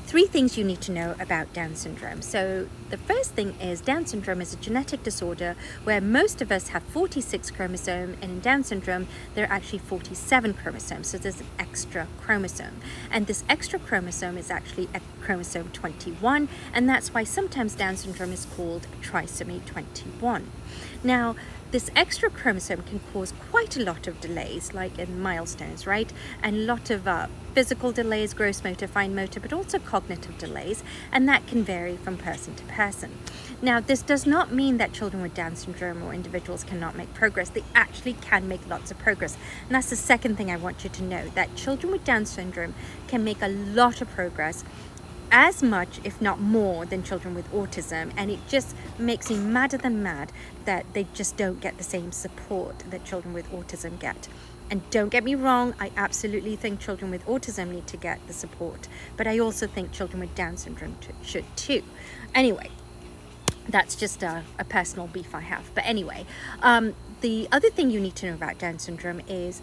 3 things you need to know about Down syndrome. So the first thing is Down syndrome is a genetic disorder where most of us have 46 chromosomes, and in Down syndrome there are actually 47 chromosomes, so there's an extra chromosome, and this extra chromosome is actually a chromosome 21, and that's why sometimes Down syndrome is called trisomy 21. Now, this extra chromosome can cause quite a lot of delays, like in milestones, right? And a lot of physical delays, gross motor, fine motor, but also cognitive delays, and that can vary from person to person. Now, this does not mean that children with Down syndrome or individuals cannot make progress. They actually can make lots of progress. And that's the second thing I want you to know, that children with Down syndrome can make a lot of progress, as much, if not more, than children with autism, and it just makes me madder than mad that they just don't get the same support that children with autism get. And don't get me wrong, I absolutely think children with autism need to get the support, but I also think children with Down syndrome should too. Anyway, that's just a personal beef I have. But anyway, the other thing you need to know about Down syndrome is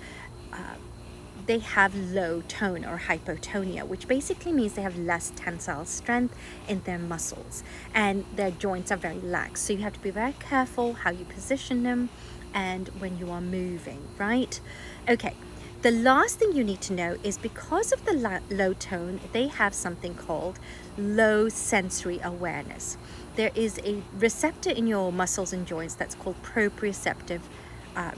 they have low tone or hypotonia, which basically means they have less tensile strength in their muscles and their joints are very lax. So you have to be very careful how you position them and when you are moving, right? Okay, the last thing you need to know is because of the low tone, they have something called low sensory awareness. There is a receptor in your muscles and joints that's called proprioceptive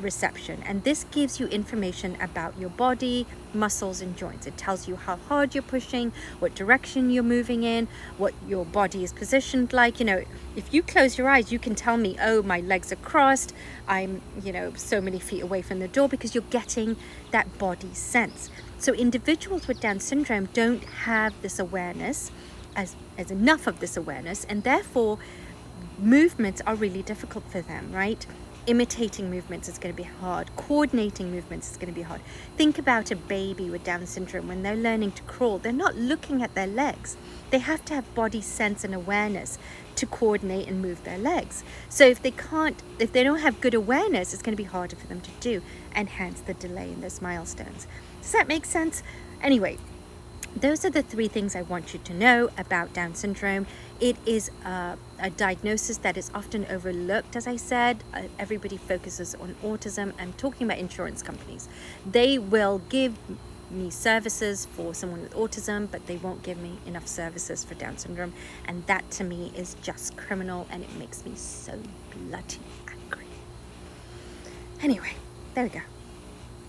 reception, and this gives you information about your body, muscles and joints. It tells you how hard you're pushing, what direction you're moving in, what your body is positioned like. You know, if you close your eyes, you can tell me, oh, my legs are crossed, I'm, so many feet away from the door, because you're getting that body sense. So individuals with Down syndrome don't have this awareness, as enough of this awareness, and therefore movements are really difficult for them, right? Imitating movements is going to be hard. Coordinating movements is going to be hard. Think about a baby with Down syndrome. When they're learning to crawl, they're not looking at their legs. They have to have body sense and awareness to coordinate and move their legs. So if they don't have good awareness, it's going to be harder for them to do, and hence the delay in those milestones. Does that make sense? Anyway, those are the 3 things I want you to know about Down syndrome. It is a diagnosis that is often overlooked. As I said, everybody focuses on autism. I'm talking about insurance companies. They will give me services for someone with autism, but they won't give me enough services for Down syndrome. And that to me is just criminal, and it makes me so bloody angry. Anyway, there we go.